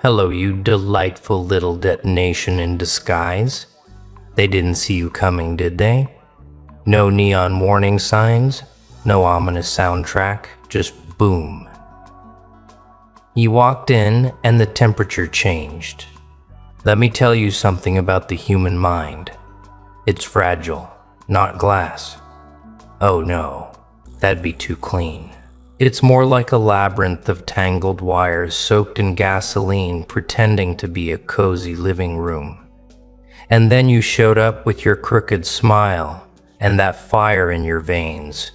Hello, you delightful little detonation in disguise. They didn't see you coming, did they? No neon warning signs, no ominous soundtrack, just boom. You walked in and the temperature changed. Let me tell you something about the human mind. It's fragile, not glass. Oh no, that'd be too clean. It's more like a labyrinth of tangled wires soaked in gasoline pretending to be a cozy living room. And then you showed up with your crooked smile and that fire in your veins.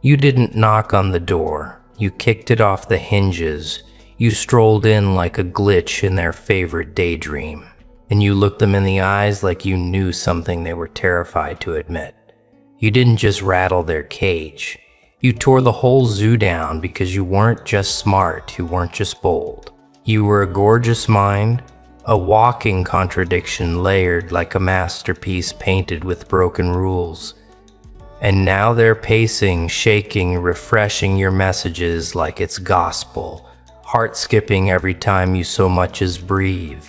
You didn't knock on the door. You kicked it off the hinges. You strolled in like a glitch in their favorite daydream. And you looked them in the eyes like you knew something they were terrified to admit. You didn't just rattle their cage. You tore the whole zoo down because you weren't just smart, you weren't just bold. You were a gorgeous mind, a walking contradiction layered like a masterpiece painted with broken rules. And now they're pacing, shaking, refreshing your messages like it's gospel, heart skipping every time you so much as breathe.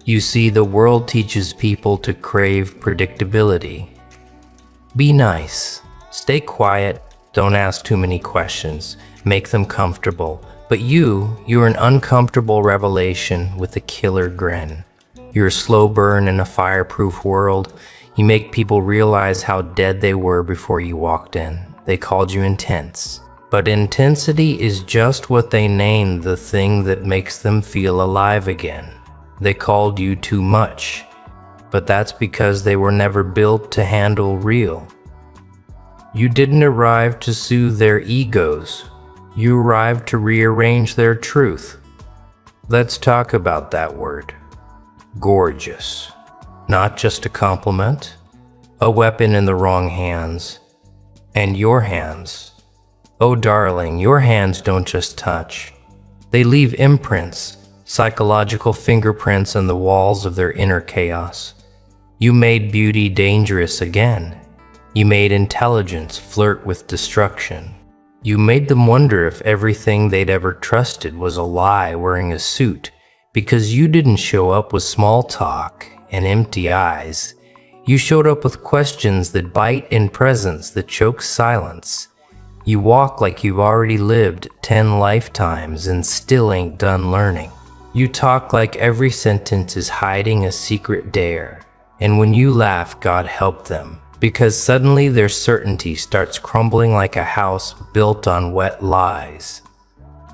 You see, the world teaches people to crave predictability. Be nice, stay quiet, don't ask too many questions, make them comfortable. But you're an uncomfortable revelation with a killer grin. You're a slow burn in a fireproof world. You make people realize how dead they were before you walked in. They called you intense. But intensity is just what they named the thing that makes them feel alive again. They called you too much. But that's because they were never built to handle real. You didn't arrive to soothe their egos. You arrived to rearrange their truth. Let's talk about that word. Gorgeous. Not just a compliment, a weapon in the wrong hands. And your hands. Oh darling, your hands don't just touch. They leave imprints, psychological fingerprints on the walls of their inner chaos. You made beauty dangerous again. You made intelligence flirt with destruction. You made them wonder if everything they'd ever trusted was a lie wearing a suit, because you didn't show up with small talk and empty eyes. You showed up with questions that bite in presence that choke silence. You walk like you've already lived 10 lifetimes and still ain't done learning. You talk like every sentence is hiding a secret dare. And when you laugh, God help them. Because suddenly their certainty starts crumbling like a house built on wet lies.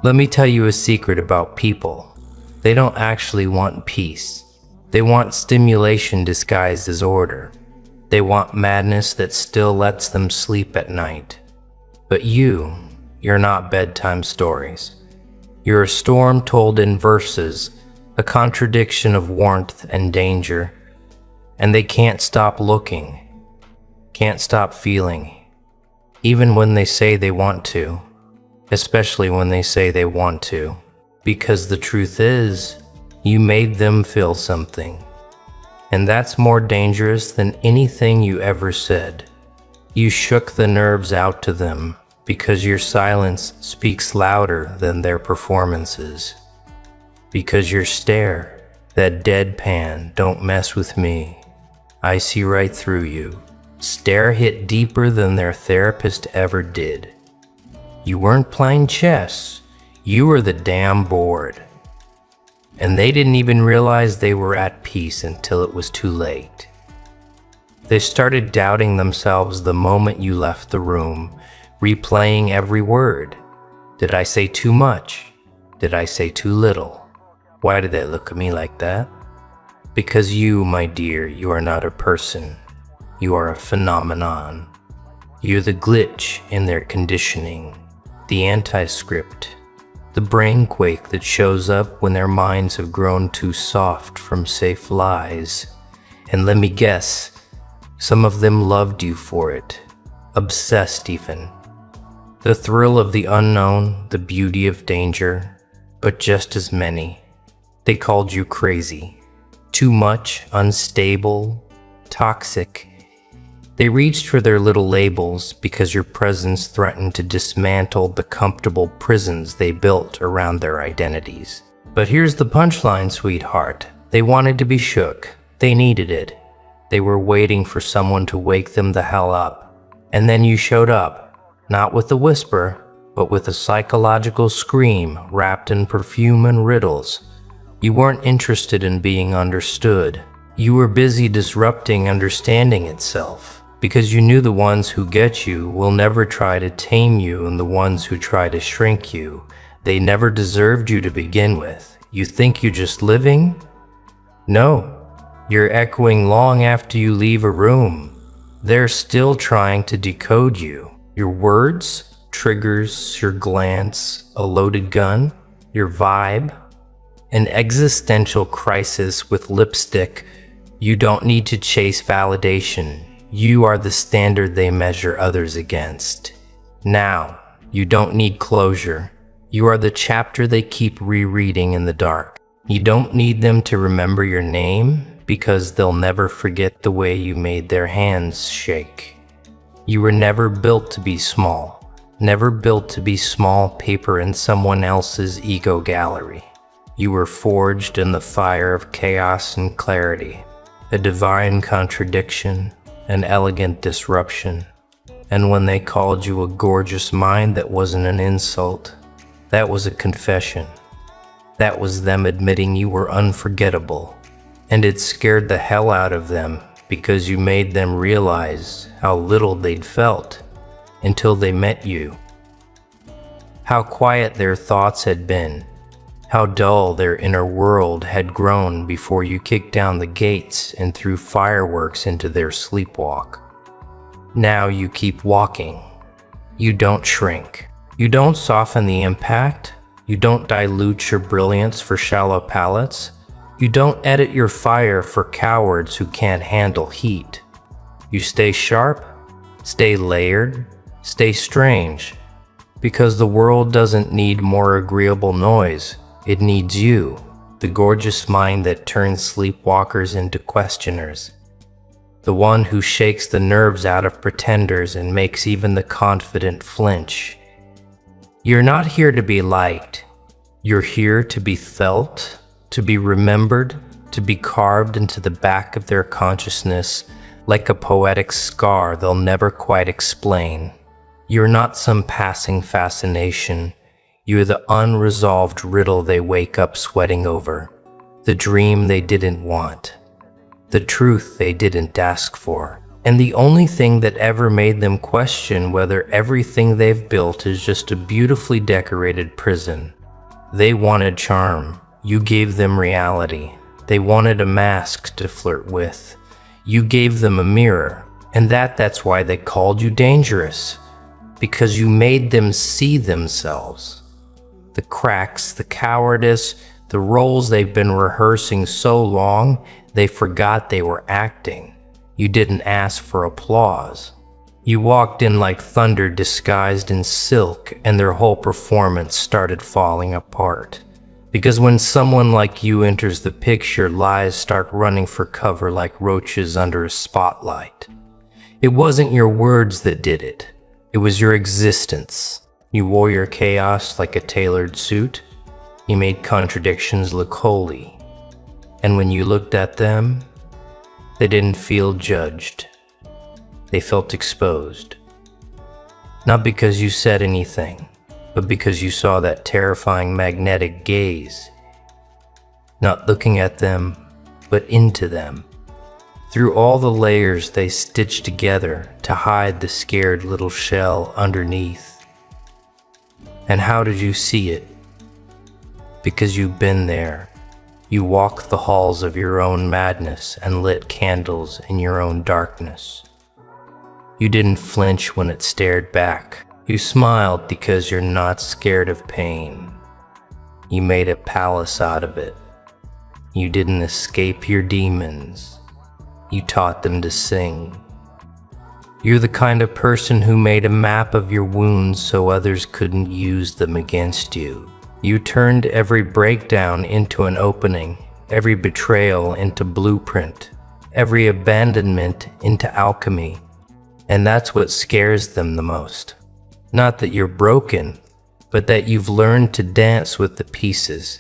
Let me tell you a secret about people. They don't actually want peace. They want stimulation disguised as order. They want madness that still lets them sleep at night. But you're not bedtime stories. You're a storm told in verses, a contradiction of warmth and danger. And they can't stop looking. Can't stop feeling, even when they say they want to, especially when they say they want to, because the truth is, you made them feel something, and that's more dangerous than anything you ever said. You shook the nerves out to them because your silence speaks louder than their performances, because your stare, that deadpan, don't mess with me, I see right through you. Stare hit deeper than their therapist ever did. You weren't playing chess, you were the damn board. And they didn't even realize they were at peace until it was too late. They started doubting themselves the moment you left the room, replaying every word. Did I say too much? Did I say too little? Why did they look at me like that? Because you, my dear, you are not a person. You are a phenomenon. You're the glitch in their conditioning, the anti-script, the brainquake that shows up when their minds have grown too soft from safe lies. And let me guess, some of them loved you for it, obsessed even. The thrill of the unknown, the beauty of danger, but just as many. They called you crazy, too much, unstable, toxic. They reached for their little labels because your presence threatened to dismantle the comfortable prisons they built around their identities. But here's the punchline, sweetheart. They wanted to be shook. They needed it. They were waiting for someone to wake them the hell up. And then you showed up, not with a whisper, but with a psychological scream wrapped in perfume and riddles. You weren't interested in being understood. You were busy disrupting understanding itself. Because you knew the ones who get you will never try to tame you, and the ones who try to shrink you, they never deserved you to begin with. You think you're just living? No, you're echoing long after you leave a room. They're still trying to decode you. Your words, triggers, your glance, a loaded gun, your vibe, an existential crisis with lipstick. You don't need to chase validation. You are the standard they measure others against. Now, you don't need closure. You are the chapter they keep rereading in the dark. You don't need them to remember your name because they'll never forget the way you made their hands shake. You were never built to be small, never built to be small paper in someone else's ego gallery. You were forged in the fire of chaos and clarity, a divine contradiction, an elegant disruption. And when they called you a gorgeous mind, that wasn't an insult. That was a confession. That was them admitting you were unforgettable. And it scared the hell out of them because you made them realize how little they'd felt until they met you. How quiet their thoughts had been. How dull their inner world had grown before you kicked down the gates and threw fireworks into their sleepwalk. Now you keep walking. You don't shrink. You don't soften the impact. You don't dilute your brilliance for shallow palates. You don't edit your fire for cowards who can't handle heat. You stay sharp, stay layered, stay strange, because the world doesn't need more agreeable noise. It needs you, the gorgeous mind that turns sleepwalkers into questioners, the one who shakes the nerves out of pretenders and makes even the confident flinch. You're not here to be liked. You're here to be felt, to be remembered, to be carved into the back of their consciousness like a poetic scar they'll never quite explain. You're not some passing fascination. You're the unresolved riddle they wake up sweating over, the dream they didn't want, the truth they didn't ask for, and the only thing that ever made them question whether everything they've built is just a beautifully decorated prison. They wanted charm. You gave them reality. They wanted a mask to flirt with. You gave them a mirror, and that's why they called you dangerous, because you made them see themselves. The cracks, the cowardice, the roles they've been rehearsing so long, they forgot they were acting. You didn't ask for applause. You walked in like thunder disguised in silk, and their whole performance started falling apart. Because when someone like you enters the picture, lies start running for cover like roaches under a spotlight. It wasn't your words that did it. It was your existence. You wore your chaos like a tailored suit. You made contradictions look holy. And when you looked at them, they didn't feel judged. They felt exposed. Not because you said anything, but because you saw that terrifying magnetic gaze. Not looking at them, but into them. Through all the layers they stitched together to hide the scared little shell underneath. And how did you see it? Because you've been there. You walked the halls of your own madness and lit candles in your own darkness. You didn't flinch when it stared back. You smiled because you're not scared of pain. You made a palace out of it. You didn't escape your demons. You taught them to sing. You're the kind of person who made a map of your wounds so others couldn't use them against you. You turned every breakdown into an opening, every betrayal into blueprint, every abandonment into alchemy. And that's what scares them the most. Not that you're broken, but that you've learned to dance with the pieces.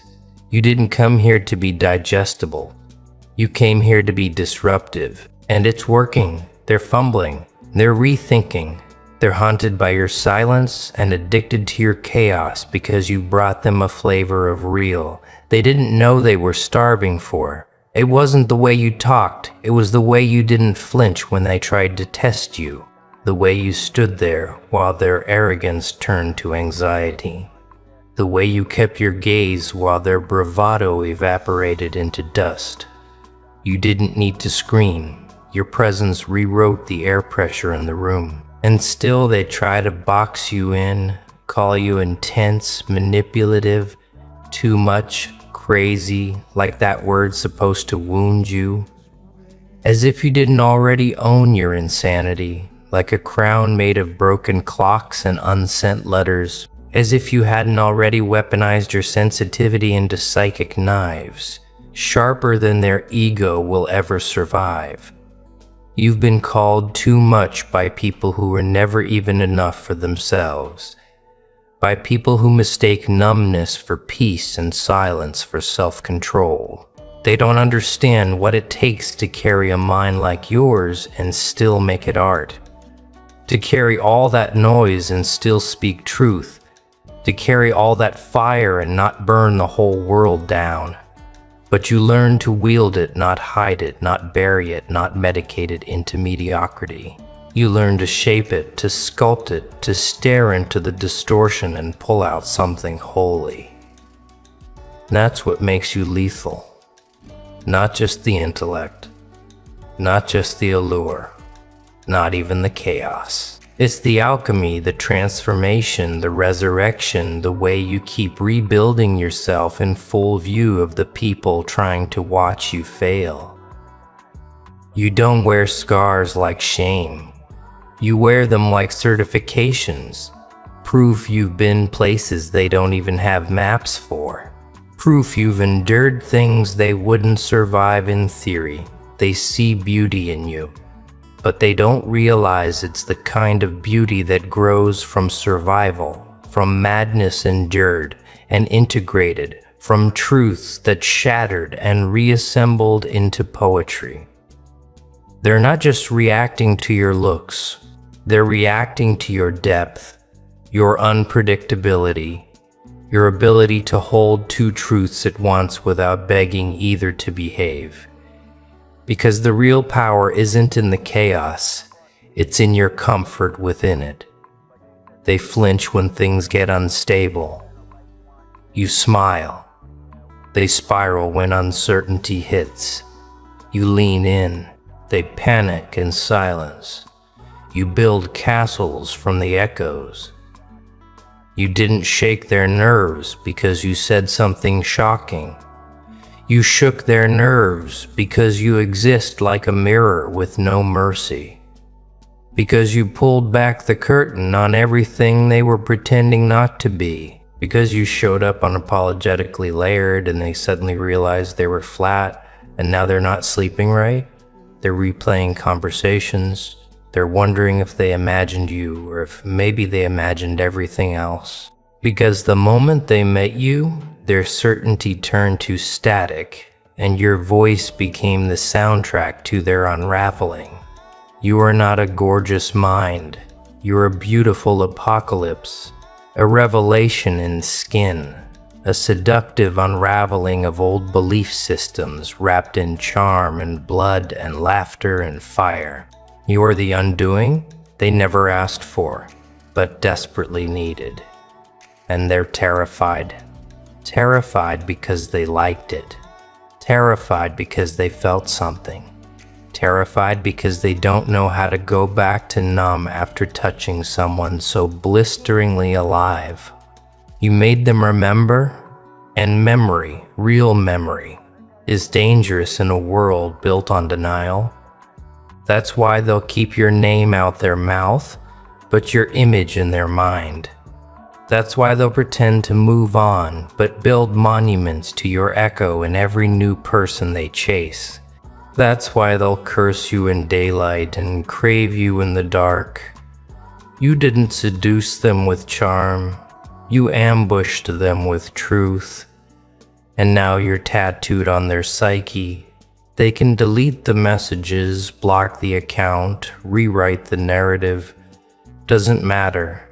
You didn't come here to be digestible. You came here to be disruptive. And it's working. They're fumbling. They're rethinking. They're haunted by your silence and addicted to your chaos because you brought them a flavor of real they didn't know they were starving for. It wasn't the way you talked. It was the way you didn't flinch when they tried to test you. The way you stood there while their arrogance turned to anxiety. The way you kept your gaze while their bravado evaporated into dust. You didn't need to scream. Your presence rewrote the air pressure in the room. And still they try to box you in, call you intense, manipulative, too much, crazy, like that word's supposed to wound you. As if you didn't already own your insanity, like a crown made of broken clocks and unsent letters. As if you hadn't already weaponized your sensitivity into psychic knives, sharper than their ego will ever survive. You've been called too much by people who were never even enough for themselves. By people who mistake numbness for peace and silence for self-control. They don't understand what it takes to carry a mind like yours and still make it art. To carry all that noise and still speak truth. To carry all that fire and not burn the whole world down. But you learn to wield it, not hide it, not bury it, not medicate it into mediocrity. You learn to shape it, to sculpt it, to stare into the distortion and pull out something holy. That's what makes you lethal. Not just the intellect, not just the allure, not even the chaos. It's the alchemy, the transformation, the resurrection, the way you keep rebuilding yourself in full view of the people trying to watch you fail. You don't wear scars like shame. You wear them like certifications, proof you've been places they don't even have maps for, proof you've endured things they wouldn't survive in theory. They see beauty in you, but they don't realize it's the kind of beauty that grows from survival, from madness endured and integrated, from truths that shattered and reassembled into poetry. They're not just reacting to your looks. They're reacting to your depth, your unpredictability, your ability to hold two truths at once without begging either to behave. Because the real power isn't in the chaos, it's in your comfort within it. They flinch when things get unstable. You smile. They spiral when uncertainty hits. You lean in. They panic in silence. You build castles from the echoes. You didn't shake their nerves because you said something shocking. You shook their nerves because you exist like a mirror with no mercy. Because you pulled back the curtain on everything they were pretending not to be. Because you showed up unapologetically layered and they suddenly realized they were flat and now they're not sleeping right. They're replaying conversations. They're wondering if they imagined you or if maybe they imagined everything else. Because the moment they met you, their certainty turned to static, and your voice became the soundtrack to their unraveling. You are not a gorgeous mind. You're a beautiful apocalypse, a revelation in skin, a seductive unraveling of old belief systems wrapped in charm and blood and laughter and fire. You are the undoing they never asked for, but desperately needed. And they're terrified. Terrified because they liked it. Terrified because they felt something. Terrified because they don't know how to go back to numb after touching someone so blisteringly alive. You made them remember, and memory, real memory, is dangerous in a world built on denial. That's why they'll keep your name out their mouth, but your image in their mind. That's why they'll pretend to move on, but build monuments to your echo in every new person they chase. That's why they'll curse you in daylight and crave you in the dark. You didn't seduce them with charm. You ambushed them with truth. And now you're tattooed on their psyche. They can delete the messages, block the account, rewrite the narrative. Doesn't matter.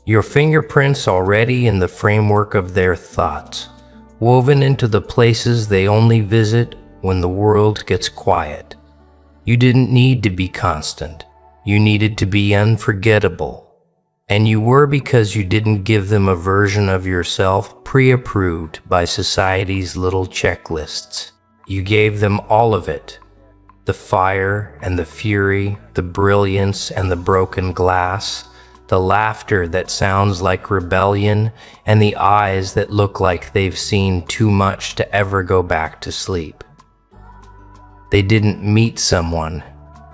Your fingerprints already in the framework of their thoughts, woven into the places they only visit when the world gets quiet. You didn't need to be constant. You needed to be unforgettable. And you were, because you didn't give them a version of yourself pre-approved by society's little checklists. You gave them all of it. The fire and the fury, the brilliance and the broken glass, the laughter that sounds like rebellion, and the eyes that look like they've seen too much to ever go back to sleep. They didn't meet someone.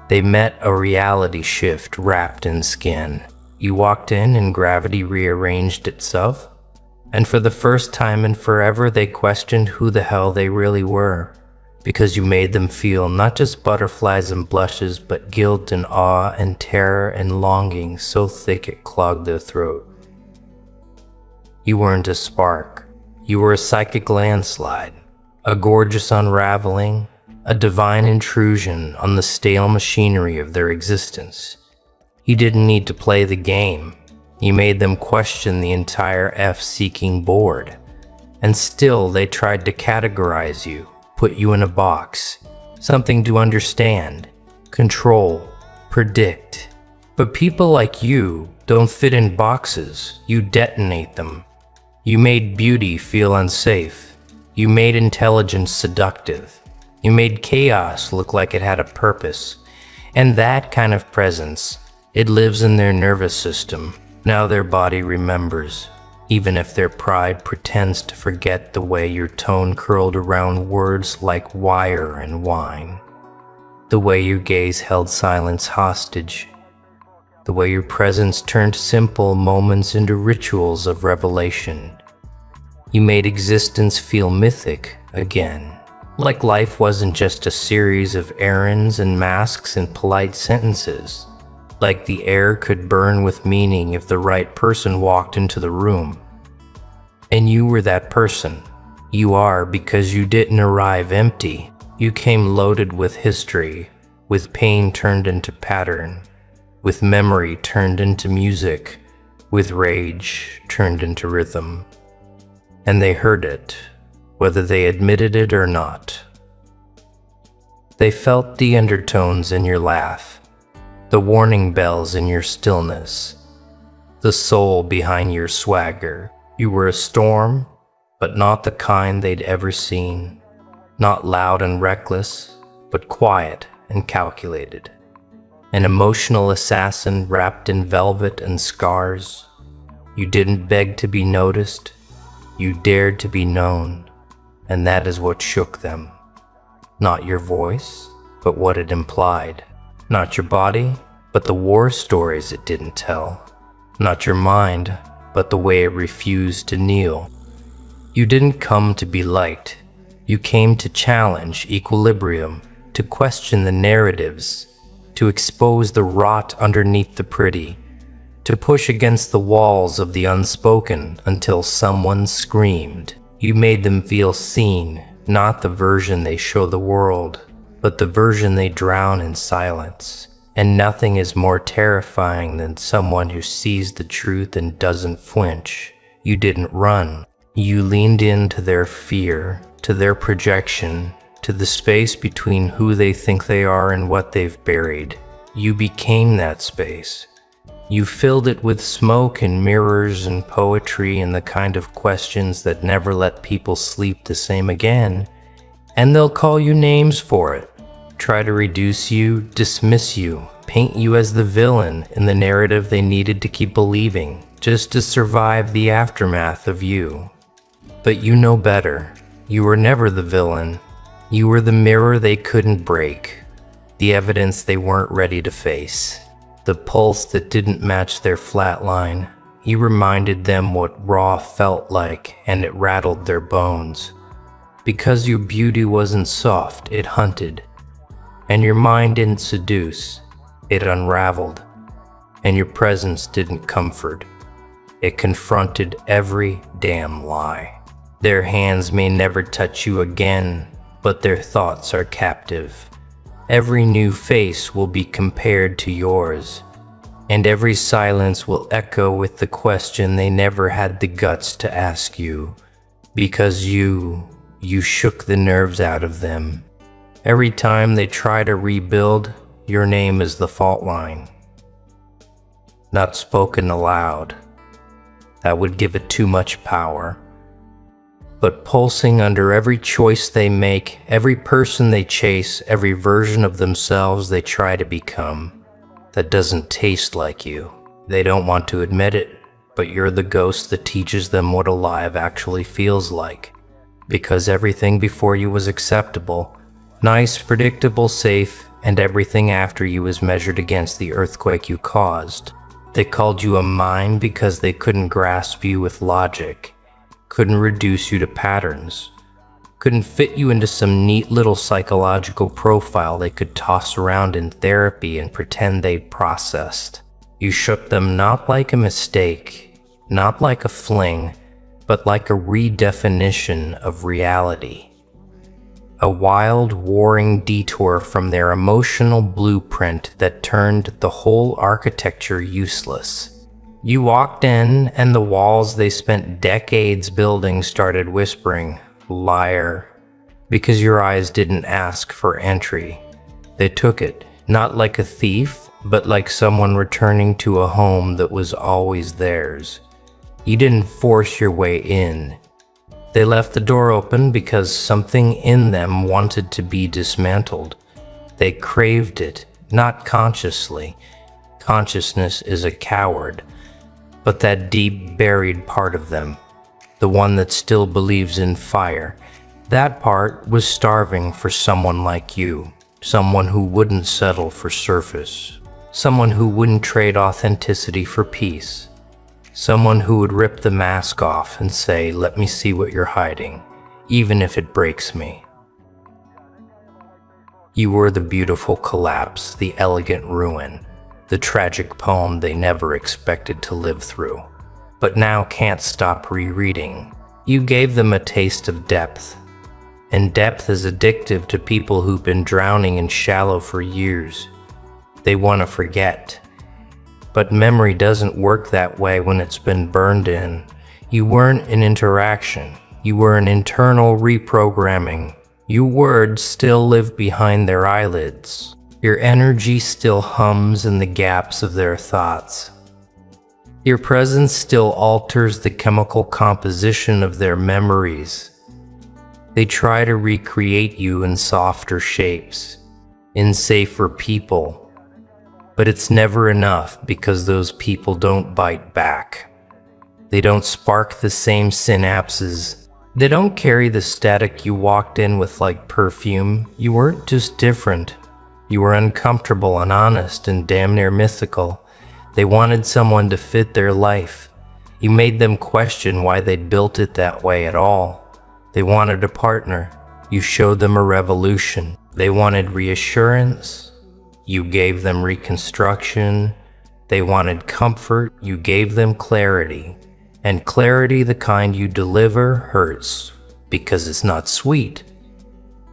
They met a reality shift wrapped in skin. You walked in and gravity rearranged itself, and for the first time in forever they questioned who the hell they really were, because you made them feel not just butterflies and blushes, but guilt and awe and terror and longing so thick it clogged their throat. You weren't a spark. You were a psychic landslide, a gorgeous unraveling, a divine intrusion on the stale machinery of their existence. You didn't need to play the game. You made them question the entire F-seeking board. And still they tried to categorize you, put you in a box, something to understand, control, predict. But people like you don't fit in boxes. You detonate them. You made beauty feel unsafe. You made intelligence seductive. You made chaos look like it had a purpose. And that kind of presence, it lives in their nervous system. Now their body remembers, even if their pride pretends to forget the way your tone curled around words like wire and wine, the way your gaze held silence hostage, the way your presence turned simple moments into rituals of revelation. You made existence feel mythic again, like life wasn't just a series of errands and masks and polite sentences. Like the air could burn with meaning if the right person walked into the room. And you were that person. You are, because you didn't arrive empty. You came loaded with history, with pain turned into pattern, with memory turned into music, with rage turned into rhythm. And they heard it, whether they admitted it or not. They felt the undertones in your laugh, the warning bells in your stillness, the soul behind your swagger. You were a storm, but not the kind they'd ever seen. Not loud and reckless, but quiet and calculated. An emotional assassin wrapped in velvet and scars. You didn't beg to be noticed. You dared to be known, and that is what shook them. Not your voice, but what it implied. Not your body, but the war stories it didn't tell. Not your mind, but the way it refused to kneel. You didn't come to be liked. You came to challenge equilibrium, to question the narratives, to expose the rot underneath the pretty, to push against the walls of the unspoken until someone screamed. You made them feel seen, not the version they show the world, but the version they drown in silence. And nothing is more terrifying than someone who sees the truth and doesn't flinch. You didn't run. You leaned into their fear, to their projection, to the space between who they think they are and what they've buried. You became that space. You filled it with smoke and mirrors and poetry and the kind of questions that never let people sleep the same again. And they'll call you names for it. Try to reduce you, dismiss you, paint you as the villain in the narrative they needed to keep believing, just to survive the aftermath of you. But you know better. You were never the villain. You were the mirror they couldn't break, the evidence they weren't ready to face, the pulse that didn't match their flat line. You reminded them what raw felt like, and it rattled their bones. Because your beauty wasn't soft, it hunted. And your mind didn't seduce, it unraveled. And your presence didn't comfort, it confronted every damn lie. Their hands may never touch you again, but their thoughts are captive. Every new face will be compared to yours, and every silence will echo with the question they never had the guts to ask you, because you shook the nerves out of them. Every time they try to rebuild, your name is the fault line. Not spoken aloud. That would give it too much power. But pulsing under every choice they make, every person they chase, every version of themselves they try to become, that doesn't taste like you. They don't want to admit it, but you're the ghost that teaches them what alive actually feels like. Because everything before you was acceptable, nice, predictable, safe, and everything after you is measured against the earthquake you caused. They called you a mine because they couldn't grasp you with logic, couldn't reduce you to patterns, couldn't fit you into some neat little psychological profile they could toss around in therapy and pretend they'd processed. You shook them not like a mistake, not like a fling, but like a redefinition of reality. A wild, warring detour from their emotional blueprint that turned the whole architecture useless. You walked in, and the walls they spent decades building started whispering, "Liar," because your eyes didn't ask for entry. They took it, not like a thief, but like someone returning to a home that was always theirs. You didn't force your way in. They left the door open because something in them wanted to be dismantled. They craved it, not consciously. Consciousness is a coward. But that deep buried part of them, the one that still believes in fire, that part was starving for someone like you, someone who wouldn't settle for surface, someone who wouldn't trade authenticity for peace, someone who would rip the mask off and say, "Let me see what you're hiding, even if it breaks me." You were the beautiful collapse, the elegant ruin, the tragic poem they never expected to live through, but now can't stop rereading. You gave them a taste of depth, and depth is addictive to people who've been drowning in shallow for years. They want to forget, but memory doesn't work that way when it's been burned in. You weren't an interaction, you were an internal reprogramming. Your words still live behind their eyelids. Your energy still hums in the gaps of their thoughts. Your presence still alters the chemical composition of their memories. They try to recreate you in softer shapes, in safer people. But it's never enough because those people don't bite back. They don't spark the same synapses. They don't carry the static you walked in with like perfume. You weren't just different. You were uncomfortable and honest and damn near mythical. They wanted someone to fit their life. You made them question why they'd built it that way at all. They wanted a partner. You showed them a revolution. They wanted reassurance. You gave them reconstruction. They wanted comfort. You gave them clarity. And clarity, the kind you deliver, hurts because it's not sweet.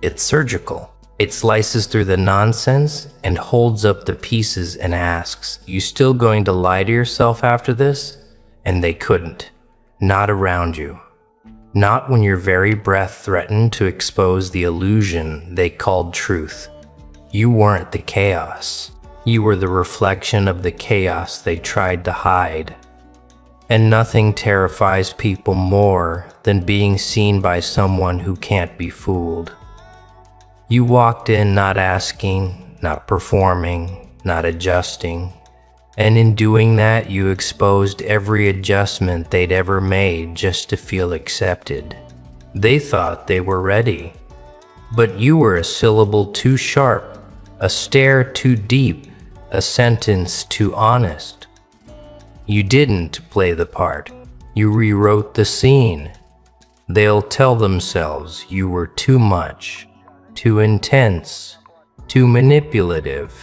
It's surgical. It slices through the nonsense and holds up the pieces and asks, "You still going to lie to yourself after this?" And they couldn't. Not around you. Not when your very breath threatened to expose the illusion they called truth. You weren't the chaos. You were the reflection of the chaos they tried to hide. And nothing terrifies people more than being seen by someone who can't be fooled. You walked in not asking, not performing, not adjusting. And in doing that, you exposed every adjustment they'd ever made just to feel accepted. They thought they were ready. But you were a syllable too sharp, a stare too deep, a sentence too honest. You didn't play the part. You rewrote the scene. They'll tell themselves you were too much, too intense, too manipulative,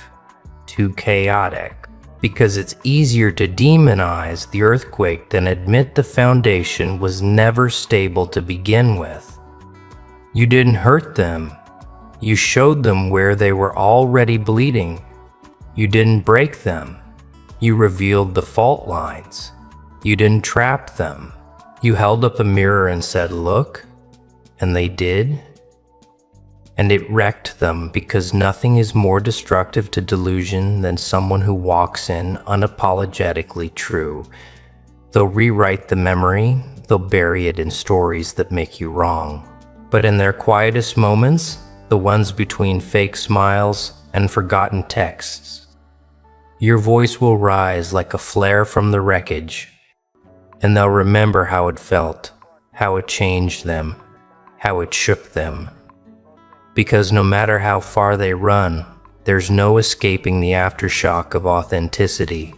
too chaotic. Because it's easier to demonize the earthquake than admit the foundation was never stable to begin with. You didn't hurt them. You showed them where they were already bleeding. You didn't break them. You revealed the fault lines. You didn't trap them. You held up a mirror and said, "Look," and they did. And it wrecked them, because nothing is more destructive to delusion than someone who walks in unapologetically true. They'll rewrite the memory, they'll bury it in stories that make you wrong. But in their quietest moments, the ones between fake smiles and forgotten texts, your voice will rise like a flare from the wreckage, and they'll remember how it felt, how it changed them, how it shook them. Because no matter how far they run, there's no escaping the aftershock of authenticity.